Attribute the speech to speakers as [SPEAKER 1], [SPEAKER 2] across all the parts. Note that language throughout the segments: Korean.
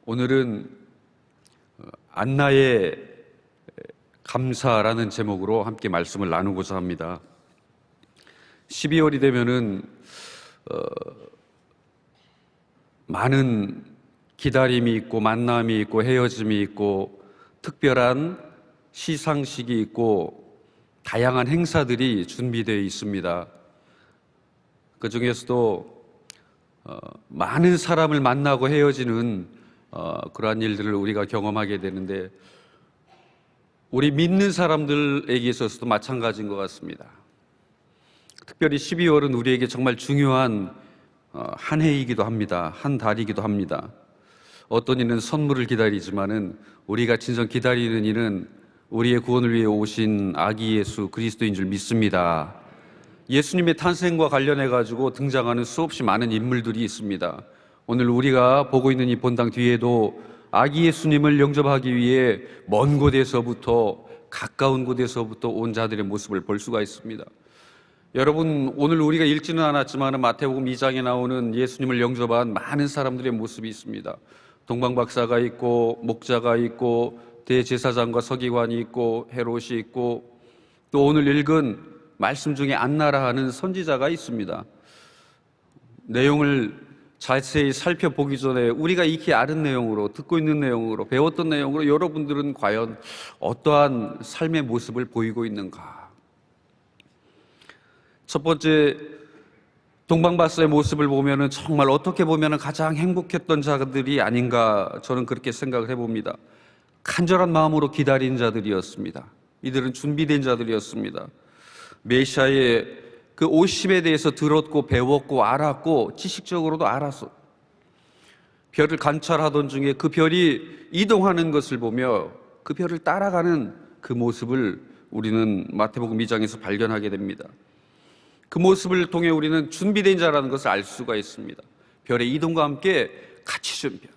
[SPEAKER 1] 오늘은 안나의 감사라는 제목으로 함께 말씀을 나누고자 합니다. 12월이 되면은 많은 기다림이 있고 만남이 있고 헤어짐이 있고 특별한 시상식이 있고 다양한 행사들이 준비되어 있습니다. 그 중에서도 많은 사람을 만나고 헤어지는 그러한 일들을 우리가 경험하게 되는데, 우리 믿는 사람들에게 있어서도 마찬가지인 것 같습니다. 특별히 12월은 우리에게 정말 중요한 한 해이기도 합니다. 한 달이기도 합니다. 어떤 이는 선물을 기다리지만은 우리가 진정 기다리는 이는 우리의 구원을 위해 오신 아기 예수 그리스도인 줄 믿습니다. 예수님의 탄생과 관련해 가지고 등장하는 수없이 많은 인물들이 있습니다. 오늘 우리가 보고 있는 이 본당 뒤에도 아기 예수님을 영접하기 위해 먼 곳에서부터 가까운 곳에서부터 온 자들의 모습을 볼 수가 있습니다. 여러분, 오늘 우리가 읽지는 않았지만 마태복음 2장에 나오는 예수님을 영접한 많은 사람들의 모습이 있습니다. 동방박사가 있고 목자가 있고 대제사장과 서기관이 있고 헤롯이 있고 또 오늘 읽은 말씀 중에 안나라 하는 선지자가 있습니다. 내용을 자세히 살펴보기 전에 우리가 익히 아는 내용으로, 듣고 있는 내용으로, 배웠던 내용으로 여러분들은 과연 어떠한 삶의 모습을 보이고 있는가? 첫 번째, 동방박사의 모습을 보면은 정말 어떻게 보면은 가장 행복했던 자들이 아닌가, 저는 그렇게 생각을 해봅니다. 간절한 마음으로 기다린 자들이었습니다. 이들은 준비된 자들이었습니다. 메시아의 그 오심에 대해서 들었고 배웠고 알았고 지식적으로도 알았어. 별을 관찰하던 중에 그 별이 이동하는 것을 보며 그 별을 따라가는 그 모습을 우리는 마태복음 2장에서 발견하게 됩니다. 그 모습을 통해 우리는 준비된 자라는 것을 알 수가 있습니다. 별의 이동과 함께 같이 준비.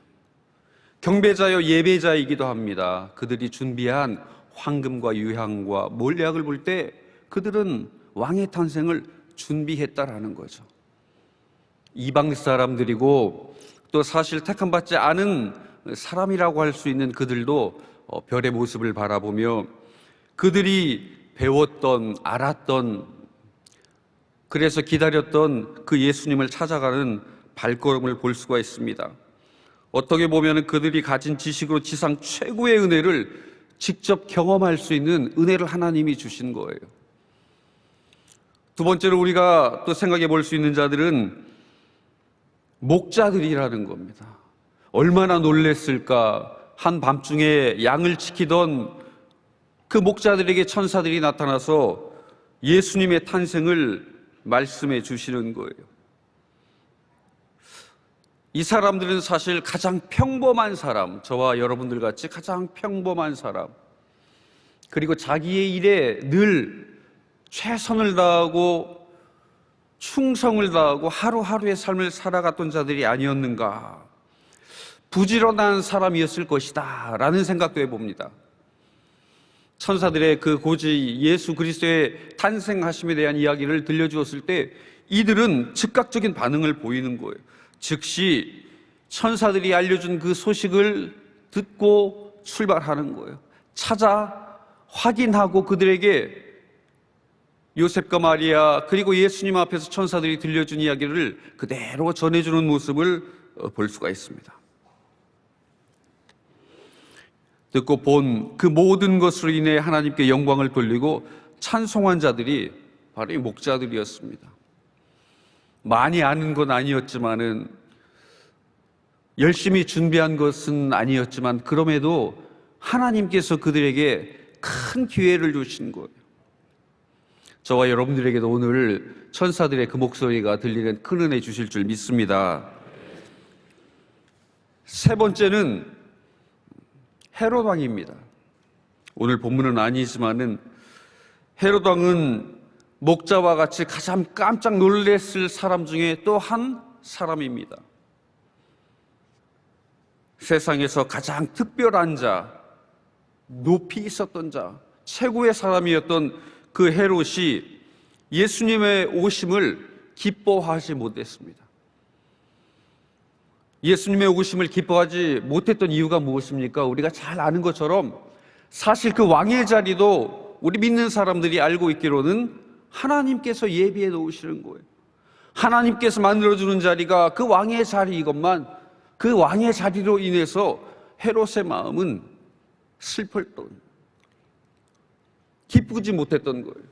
[SPEAKER 1] 경배자여 예배자이기도 합니다. 그들이 준비한 황금과 유향과 몰약을 볼 때 그들은 왕의 탄생을 준비했다라는 거죠. 이방 사람들이고 또 사실 택함받지 않은 사람이라고 할 수 있는 그들도 별의 모습을 바라보며 그들이 배웠던, 알았던, 그래서 기다렸던 그 예수님을 찾아가는 발걸음을 볼 수가 있습니다. 어떻게 보면 그들이 가진 지식으로 지상 최고의 은혜를 직접 경험할 수 있는 은혜를 하나님이 주신 거예요. 두 번째로 우리가 또 생각해 볼 수 있는 자들은 목자들이라는 겁니다. 얼마나 놀랬을까. 한밤중에 양을 지키던 그 목자들에게 천사들이 나타나서 예수님의 탄생을 말씀해 주시는 거예요. 이 사람들은 사실 가장 평범한 사람, 저와 여러분들 같이 가장 평범한 사람, 그리고 자기의 일에 늘 최선을 다하고 충성을 다하고 하루하루의 삶을 살아갔던 자들이 아니었는가. 부지런한 사람이었을 것이다 라는 생각도 해봅니다. 천사들의 그 고지 예수 그리스도의 탄생하심에 대한 이야기를 들려주었을 때 이들은 즉각적인 반응을 보이는 거예요. 즉시 천사들이 알려준 그 소식을 듣고 출발하는 거예요. 찾아 확인하고 그들에게 요셉과 마리아 그리고 예수님 앞에서 천사들이 들려준 이야기를 그대로 전해주는 모습을 볼 수가 있습니다. 듣고 본 그 모든 것으로 인해 하나님께 영광을 돌리고 찬송한 자들이 바로 이 목자들이었습니다. 많이 아는 건 아니었지만은, 열심히 준비한 것은 아니었지만 그럼에도 하나님께서 그들에게 큰 기회를 주신 거예요. 저와 여러분들에게도 오늘 천사들의 그 목소리가 들리는 큰 은혜 주실 줄 믿습니다. 세 번째는 헤롯 왕입니다. 오늘 본문은 아니지만은 헤롯 왕은 목자와 같이 가장 깜짝 놀랐을 사람 중에 또 한 사람입니다. 세상에서 가장 특별한 자, 높이 있었던 자, 최고의 사람이었던 그 헤롯이 예수님의 오심을 기뻐하지 못했습니다. 예수님의 오심을 기뻐하지 못했던 이유가 무엇입니까? 우리가 잘 아는 것처럼 사실 그 왕의 자리도 우리 믿는 사람들이 알고 있기로는 하나님께서 예비해 놓으시는 거예요. 하나님께서 만들어주는 자리가 그 왕의 자리이건만 그 왕의 자리로 인해서 헤롯의 마음은 슬펐던, 기쁘지 못했던 거예요.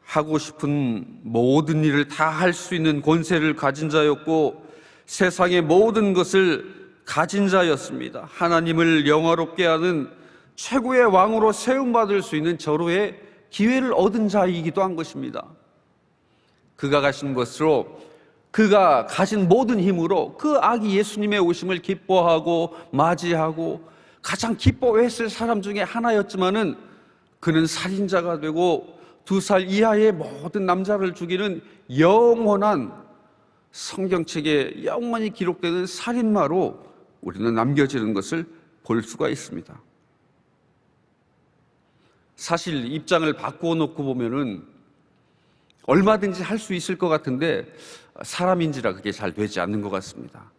[SPEAKER 1] 하고 싶은 모든 일을 다 할 수 있는 권세를 가진 자였고 세상의 모든 것을 가진 자였습니다. 하나님을 영화롭게 하는 최고의 왕으로 세움받을 수 있는 절호의 기회를 얻은 자이기도 한 것입니다. 그가 가신 것으로, 그가 가진 모든 힘으로 그 아기 예수님의 오심을 기뻐하고 맞이하고 가장 기뻐했을 사람 중에 하나였지만은 그는 살인자가 되고 2살 이하의 모든 남자를 죽이는 영원한 성경책에 영원히 기록되는 살인마로 우리는 남겨지는 것을 볼 수가 있습니다. 사실 입장을 바꾸어 놓고 보면은 얼마든지 할 수 있을 것 같은데 사람인지라 그게 잘 되지 않는 것 같습니다.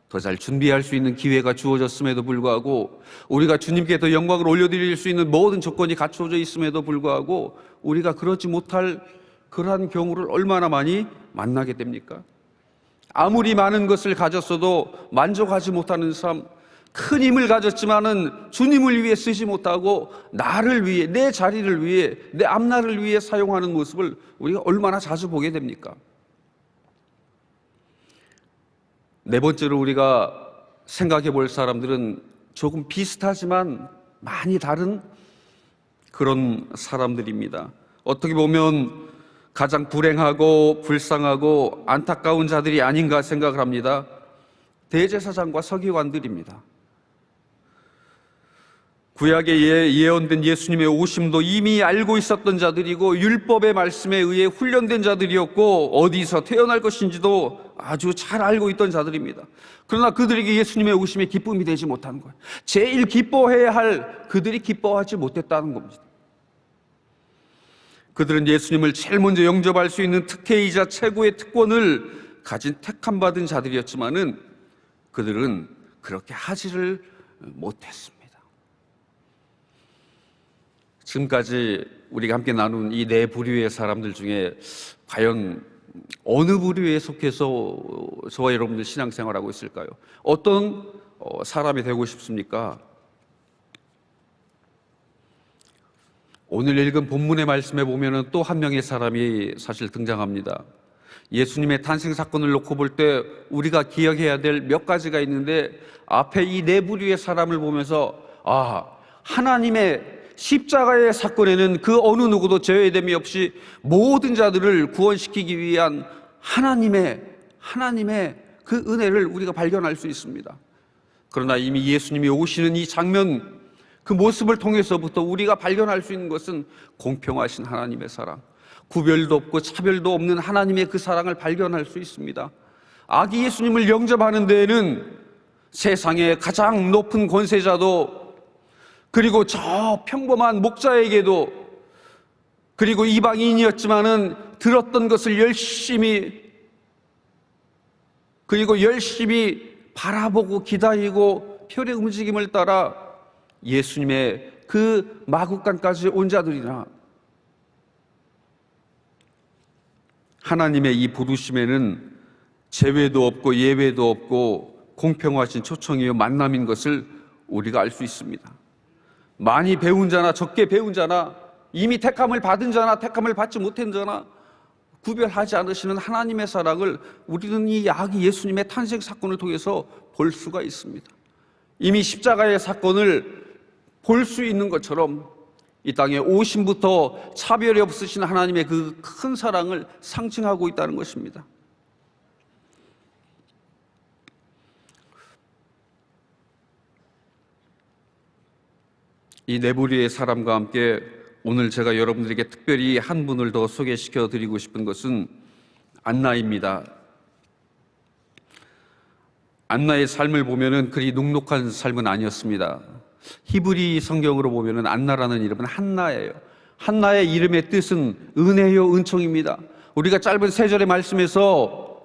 [SPEAKER 1] 더 잘 준비할 수 있는 기회가 주어졌음에도 불구하고, 우리가 주님께 더 영광을 올려드릴 수 있는 모든 조건이 갖춰져 있음에도 불구하고 우리가 그러지 못할 그러한 경우를 얼마나 많이 만나게 됩니까? 아무리 많은 것을 가졌어도 만족하지 못하는 삶, 큰 힘을 가졌지만은 주님을 위해 쓰지 못하고 나를 위해, 내 자리를 위해, 내 앞날을 위해 사용하는 모습을 우리가 얼마나 자주 보게 됩니까? 네 번째로 우리가 생각해 볼 사람들은 조금 비슷하지만 많이 다른 그런 사람들입니다. 어떻게 보면 가장 불행하고 불쌍하고 안타까운 자들이 아닌가 생각을 합니다. 대제사장과 서기관들입니다. 구약에 예언된 예수님의 오심도 이미 알고 있었던 자들이고 율법의 말씀에 의해 훈련된 자들이었고 어디서 태어날 것인지도 아주 잘 알고 있던 자들입니다. 그러나 그들에게 예수님의 오심에 기쁨이 되지 못하는 거예요. 제일 기뻐해야 할 그들이 기뻐하지 못했다는 겁니다. 그들은 예수님을 제일 먼저 영접할 수 있는 특혜이자 최고의 특권을 가진 택함받은 자들이었지만은 그들은 그렇게 하지를 못했습니다. 지금까지 우리가 함께 나눈 이 네 부류의 사람들 중에 과연 어느 부류에 속해서 저와 여러분들 신앙생활하고 있을까요? 어떤 사람이 되고 싶습니까? 오늘 읽은 본문의 말씀에 보면은 또 한 명의 사람이 사실 등장합니다. 예수님의 탄생 사건을 놓고 볼 때 우리가 기억해야 될 몇 가지가 있는데, 앞에 이 네 부류의 사람을 보면서 하나님의 십자가의 사건에는 그 어느 누구도 제외됨이 없이 모든 자들을 구원시키기 위한 하나님의 그 은혜를 우리가 발견할 수 있습니다. 그러나 이미 예수님이 오시는 이 장면, 그 모습을 통해서부터 우리가 발견할 수 있는 것은 공평하신 하나님의 사랑, 구별도 없고 차별도 없는 하나님의 그 사랑을 발견할 수 있습니다. 아기 예수님을 영접하는 데에는 세상의 가장 높은 권세자도, 그리고 저 평범한 목자에게도, 그리고 이방인이었지만은 들었던 것을 열심히 바라보고 기다리고 별의 움직임을 따라 예수님의 그 마국간까지 온 자들이나, 하나님의 이 부르심에는 제외도 없고 예외도 없고 공평하신 초청이요 만남인 것을 우리가 알 수 있습니다. 많이 배운 자나 적게 배운 자나, 이미 택함을 받은 자나 택함을 받지 못한 자나 구별하지 않으시는 하나님의 사랑을 우리는 이 아기 예수님의 탄생 사건을 통해서 볼 수가 있습니다. 이미 십자가의 사건을 볼 수 있는 것처럼 이 땅에 오심부터 차별이 없으신 하나님의 그 큰 사랑을 상징하고 있다는 것입니다. 이 네 부류의 사람과 함께 오늘 제가 여러분들에게 특별히 한 분을 더 소개시켜 드리고 싶은 것은 안나입니다. 안나의 삶을 보면은 그리 눅눅한 삶은 아니었습니다. 히브리 성경으로 보면은 안나라는 이름은 한나예요. 한나의 이름의 뜻은 은혜요 은총입니다. 우리가 짧은 세 절의 말씀에서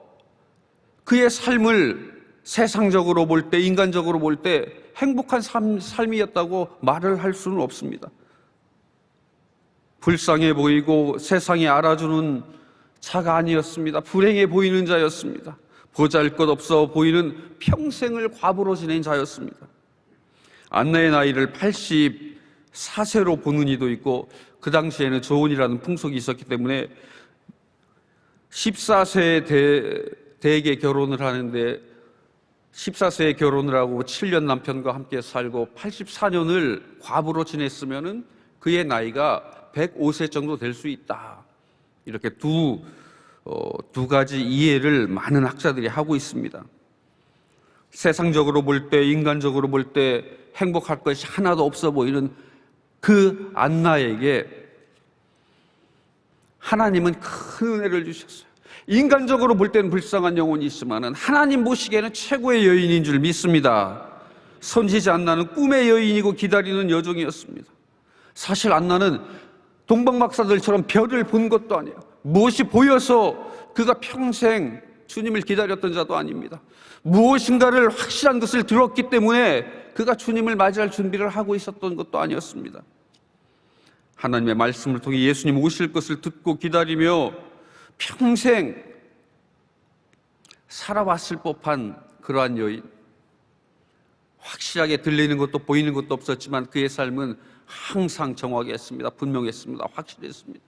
[SPEAKER 1] 그의 삶을 세상적으로 볼 때, 인간적으로 볼 때 행복한 삶이었다고 말을 할 수는 없습니다. 불쌍해 보이고 세상에 알아주는 자가 아니었습니다. 불행해 보이는 자였습니다. 보잘것없어 보이는 평생을 과부로 지낸 자였습니다. 안나의 나이를 84세로 보는 이도 있고, 그 당시에는 조혼이라는 풍속이 있었기 때문에 14세에 대개 결혼을 하는데, 14세에 결혼을 하고 7년 남편과 함께 살고 84년을 과부로 지냈으면 그의 나이가 105세 정도 될 수 있다. 이렇게 두 가지 이해를 많은 학자들이 하고 있습니다. 세상적으로 볼 때, 인간적으로 볼 때 행복할 것이 하나도 없어 보이는 그 안나에게 하나님은 큰 은혜를 주셨어요. 인간적으로 볼 때는 불쌍한 영혼이 있지만 하나님 보시기에는 최고의 여인인 줄 믿습니다. 손지지 안나는 꿈의 여인이고 기다리는 여종이었습니다. 사실 안나는 동방박사들처럼 별을 본 것도 아니에요. 무엇이 보여서 그가 평생 주님을 기다렸던 자도 아닙니다. 무엇인가를 확실한 것을 들었기 때문에 그가 주님을 맞이할 준비를 하고 있었던 것도 아니었습니다. 하나님의 말씀을 통해 예수님 오실 것을 듣고 기다리며 평생 살아왔을 법한 그러한 여인, 확실하게 들리는 것도 보이는 것도 없었지만 그의 삶은 항상 정확했습니다. 분명했습니다. 확실했습니다.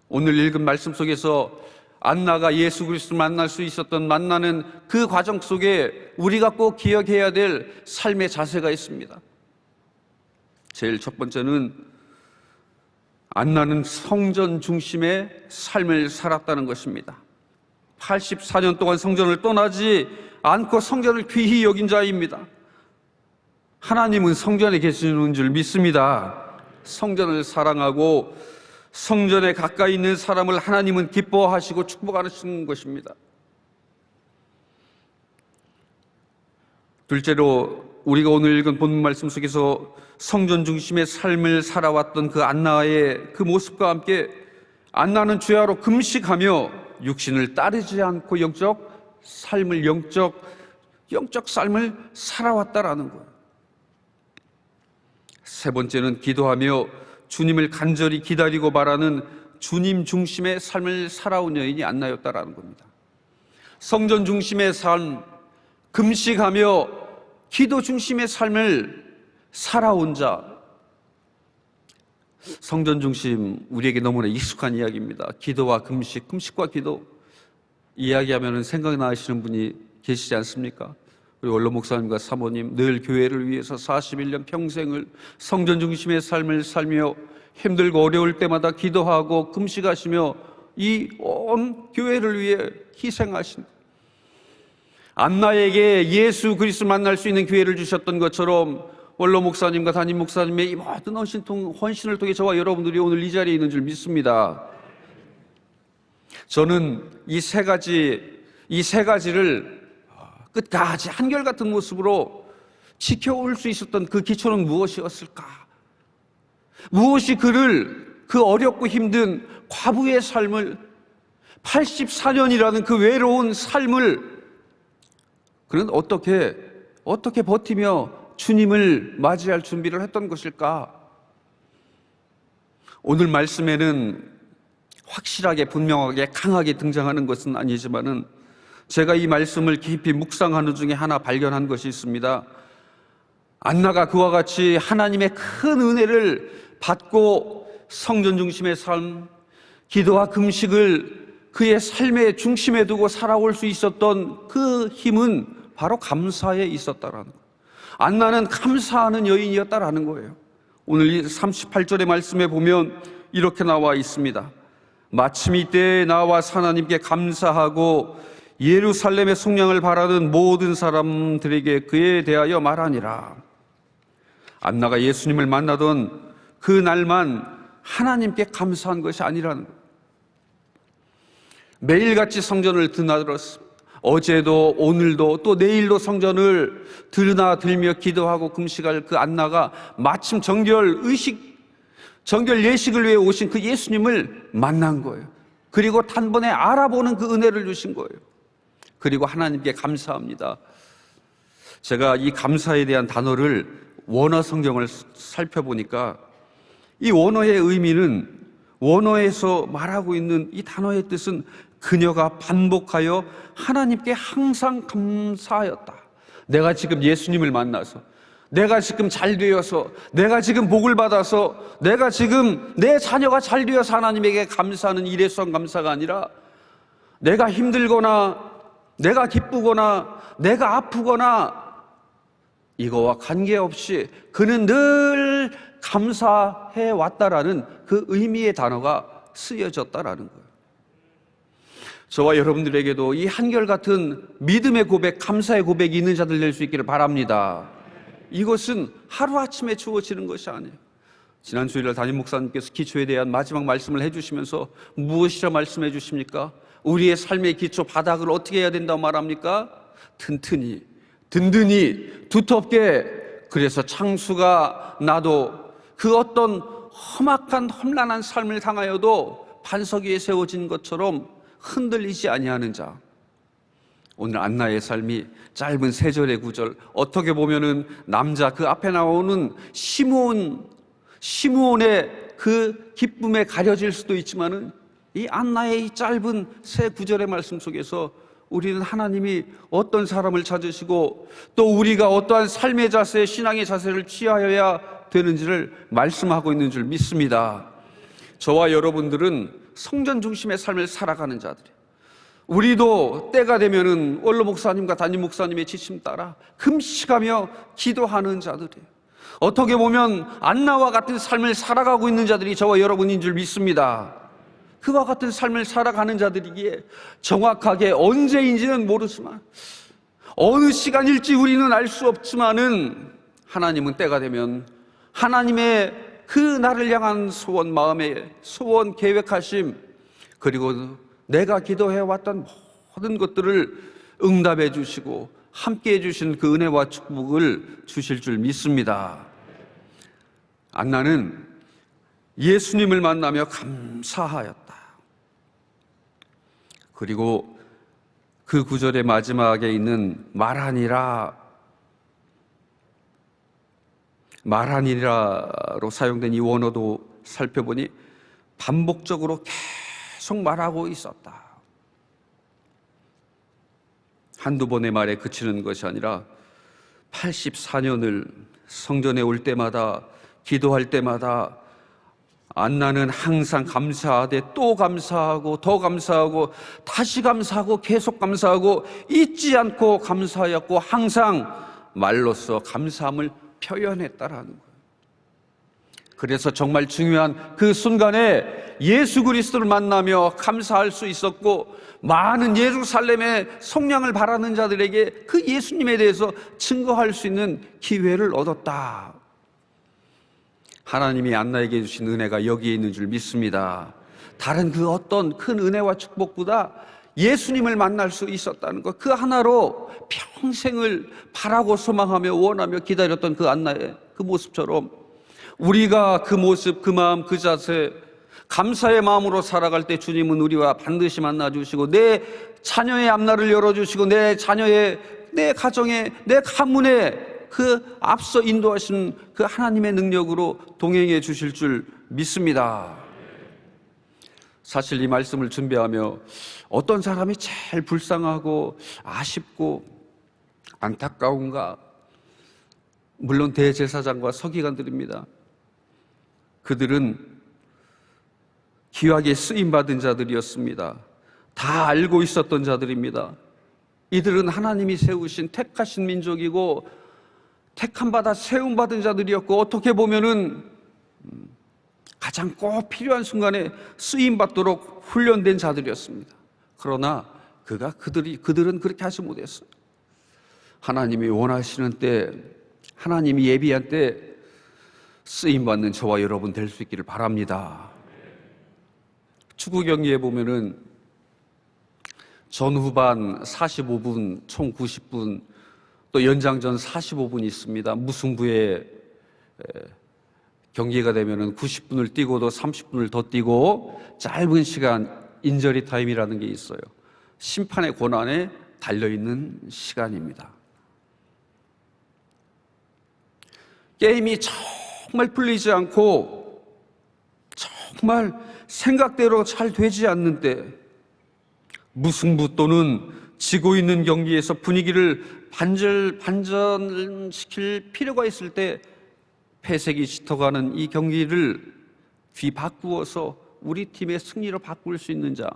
[SPEAKER 1] 오늘 읽은 말씀 속에서 안나가 예수 그리스도를 만날 수 있었던 만나는 그 과정 속에 우리가 꼭 기억해야 될 삶의 자세가 있습니다. 제일 첫 번째는 안나는 성전 중심의 삶을 살았다는 것입니다. 84년 동안 성전을 떠나지 않고 성전을 귀히 여긴 자입니다. 하나님은 성전에 계시는 줄 믿습니다. 성전을 사랑하고 성전에 가까이 있는 사람을 하나님은 기뻐하시고 축복하시는 것입니다. 둘째로 우리가 오늘 읽은 본문 말씀 속에서 성전 중심의 삶을 살아왔던 그 안나의 그 모습과 함께 안나는 주야로 금식하며 육신을 따르지 않고 영적 삶을 살아왔다라는 거예요. 세 번째는 기도하며 주님을 간절히 기다리고 바라는 주님 중심의 삶을 살아온 여인이 안나였다라는 겁니다. 성전 중심의 삶, 금식하며 기도 중심의 삶을 살아온 자. 성전 중심, 우리에게 너무나 익숙한 이야기입니다. 기도와 금식, 금식과 기도 이야기하면 생각나시는 분이 계시지 않습니까? 우리 원로 목사님과 사모님 늘 교회를 위해서 41년 평생을 성전 중심의 삶을 살며 힘들고 어려울 때마다 기도하고 금식하시며 이 온 교회를 위해 희생하신 안나에게 예수 그리스도 만날 수 있는 기회를 주셨던 것처럼 원로 목사님과 담임 목사님의 이 모든 헌신을 통해 저와 여러분들이 오늘 이 자리에 있는 줄 믿습니다. 저는 이 세 가지를 끝까지 한결같은 모습으로 지켜올 수 있었던 그 기초는 무엇이었을까? 무엇이 그를 그 어렵고 힘든 과부의 삶을 84년이라는 그 외로운 삶을 그는 어떻게 버티며 주님을 맞이할 준비를 했던 것일까? 오늘 말씀에는 확실하게 분명하게 강하게 등장하는 것은 아니지만은 제가 이 말씀을 깊이 묵상하는 중에 하나 발견한 것이 있습니다. 안나가 그와 같이 하나님의 큰 은혜를 받고 성전 중심의 삶, 기도와 금식을 그의 삶의 중심에 두고 살아올 수 있었던 그 힘은 바로 감사에 있었다라는 거예요. 안나는 감사하는 여인이었다라는 거예요. 오늘 이 38절의 말씀에 보면 이렇게 나와 있습니다. 마침 이때에 나와 하나님께 감사하고 예루살렘의 속량을 바라는 모든 사람들에게 그에 대하여 말하니라. 안나가 예수님을 만나던 그 날만 하나님께 감사한 것이 아니라는 거예요. 매일같이 성전을 드나들었습니다. 어제도 오늘도 또 내일도 성전을 드나들며 기도하고 금식할 그 안나가 마침 정결 예식을 위해 오신 그 예수님을 만난 거예요. 그리고 단번에 알아보는 그 은혜를 주신 거예요. 그리고 하나님께 감사합니다. 제가 이 감사에 대한 단어를 원어 성경을 살펴보니까 이 원어의 의미는, 원어에서 말하고 있는 이 단어의 뜻은 그녀가 반복하여 하나님께 항상 감사하였다. 내가 지금 예수님을 만나서, 내가 지금 잘 되어서, 내가 지금 복을 받아서, 내가 지금 내 자녀가 잘 되어서 하나님에게 감사하는 일회성 감사가 아니라, 내가 힘들거나 내가 기쁘거나 내가 아프거나 이거와 관계없이 그는 늘 감사해 왔다라는 그 의미의 단어가 쓰여졌다라는 거예요. 저와 여러분들에게도 이 한결같은 믿음의 고백, 감사의 고백이 있는 자들 될 수 있기를 바랍니다. 이것은 하루아침에 주어지는 것이 아니에요. 지난 주일날 담임 목사님께서 기초에 대한 마지막 말씀을 해주시면서 무엇이라 말씀해 주십니까? 우리의 삶의 기초 바닥을 어떻게 해야 된다고 말합니까? 튼튼히, 든든히, 두텁게. 그래서 창수가 나도 그 어떤 험악한 험난한 삶을 당하여도 반석 위에 세워진 것처럼 흔들리지 아니하는 자. 오늘 안나의 삶이 짧은 세 절의 구절, 어떻게 보면은 남자, 그 앞에 나오는 시므온의 그 기쁨에 가려질 수도 있지만은 이 안나의 이 짧은 세 구절의 말씀 속에서 우리는 하나님이 어떤 사람을 찾으시고 또 우리가 어떠한 삶의 자세, 신앙의 자세를 취하여야 되는지를 말씀하고 있는 줄 믿습니다. 저와 여러분들은 성전 중심의 삶을 살아가는 자들이에요. 우리도 때가 되면은 원로 목사님과 담임 목사님의 지침 따라 금식하며 기도하는 자들이에요. 어떻게 보면 안나와 같은 삶을 살아가고 있는 자들이 저와 여러분인 줄 믿습니다. 그와 같은 삶을 살아가는 자들이기에 정확하게 언제인지는 모르지만, 어느 시간일지 우리는 알 수 없지만은 하나님은 때가 되면 하나님의 그 나를 향한 소원, 마음의 소원, 계획하심, 그리고 내가 기도해왔던 모든 것들을 응답해 주시고 함께 해주신 그 은혜와 축복을 주실 줄 믿습니다. 안나는 예수님을 만나며 감사하였다. 그리고 그 구절의 마지막에 있는 말하니라로 사용된 이 원어도 살펴보니 반복적으로 계속 말하고 있었다. 한두 번의 말에 그치는 것이 아니라 84년을 성전에 올 때마다, 기도할 때마다 안나는 항상 감사하되 또 감사하고 더 감사하고 다시 감사하고 계속 감사하고 잊지 않고 감사하였고 항상 말로써 감사함을 표현했다라는 거예요. 그래서 정말 중요한 그 순간에 예수 그리스도를 만나며 감사할 수 있었고, 많은 예루살렘의 속량을 바라는 자들에게 그 예수님에 대해서 증거할 수 있는 기회를 얻었다. 하나님이 안나에게 주신 은혜가 여기에 있는 줄 믿습니다. 다른 그 어떤 큰 은혜와 축복보다 예수님을 만날 수 있었다는 것, 그 하나로 평생을 바라고 소망하며 원하며 기다렸던 그 안나의 그 모습처럼 우리가 그 모습, 그 마음, 그 자세, 감사의 마음으로 살아갈 때 주님은 우리와 반드시 만나주시고 내 자녀의 앞날을 열어주시고 내 자녀의, 내 가정의, 내 가문의 그 앞서 인도하신 그 하나님의 능력으로 동행해 주실 줄 믿습니다. 사실 이 말씀을 준비하며 어떤 사람이 제일 불쌍하고 아쉽고 안타까운가? 물론 대제사장과 서기관들입니다. 그들은 귀하게 쓰임받은 자들이었습니다. 다 알고 있었던 자들입니다. 이들은 하나님이 세우신 택하신 민족이고 택함받아 세움받은 자들이었고, 어떻게 보면은 가장 꼭 필요한 순간에 쓰임받도록 훈련된 자들이었습니다. 그러나 그들은 그렇게 하지 못했어요. 하나님이 원하시는 때, 하나님이 예비한 때 쓰임받는 저와 여러분 될 수 있기를 바랍니다. 축구 경기에 보면은 전후반 45분, 총 90분, 또 연장전 45분이 있습니다. 무승부의 경기가 되면은 90분을 뛰고도 30분을 더 뛰고 짧은 시간 인저리 타임이라는 게 있어요. 심판의 고난에 달려있는 시간입니다. 게임이 정말 풀리지 않고 정말 생각대로 잘 되지 않는 때, 무승부 또는 지고 있는 경기에서 분위기를 반전시킬 필요가 있을 때 패색이 짙어가는 이 경기를 뒤바꾸어서 우리 팀의 승리로 바꿀 수 있는 자,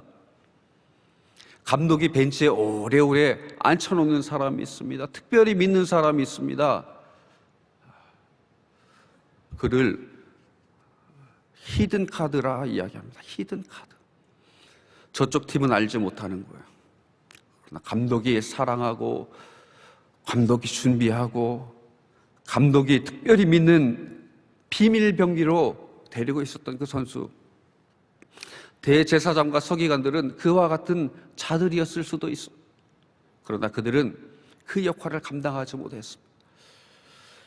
[SPEAKER 1] 감독이 벤치에 오래오래 앉혀놓는 사람이 있습니다. 특별히 믿는 사람이 있습니다. 그를 히든 카드라 이야기합니다. 히든 카드. 저쪽 팀은 알지 못하는 거예요. 그러나 감독이 사랑하고, 감독이 준비하고, 감독이 특별히 믿는 비밀 병기로 데리고 있었던 그 선수, 대제사장과 서기관들은 그와 같은 자들이었을 수도 있어. 그러나 그들은 그 역할을 감당하지 못했습니다.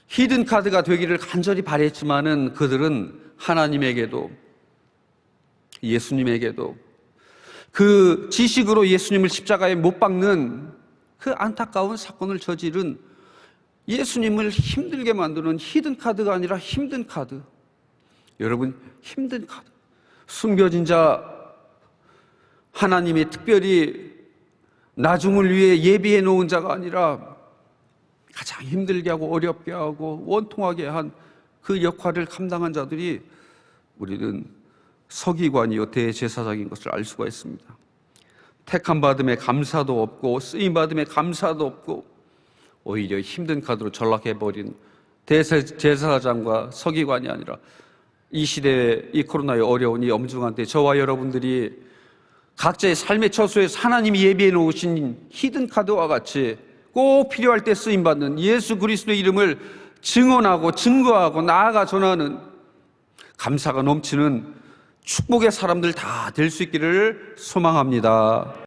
[SPEAKER 1] 히든 카드가 되기를 간절히 바랬지만은 그들은 하나님에게도, 예수님에게도, 그 지식으로 예수님을 십자가에 못 박는 그 안타까운 사건을 저지른 예수님을 힘들게 만드는 히든 카드가 아니라 힘든 카드. 여러분, 힘든 카드. 숨겨진 자, 하나님이 특별히 나중을 위해 예비해 놓은 자가 아니라 가장 힘들게 하고 어렵게 하고 원통하게 한 그 역할을 감당한 자들이 우리는 서기관이요 대제사장인 것을 알 수가 있습니다. 택함 받음에 감사도 없고 쓰임 받음에 감사도 없고 오히려 힘든 카드로 전락해버린 대제사장과 서기관이 아니라 이 시대의 이 코로나의 어려운 이 엄중한 때 저와 여러분들이 각자의 삶의 처소에서 하나님이 예비해 놓으신 히든 카드와 같이 꼭 필요할 때 쓰임받는 예수 그리스도의 이름을 증언하고 증거하고 나아가 전하는 감사가 넘치는 축복의 사람들 다 될 수 있기를 소망합니다.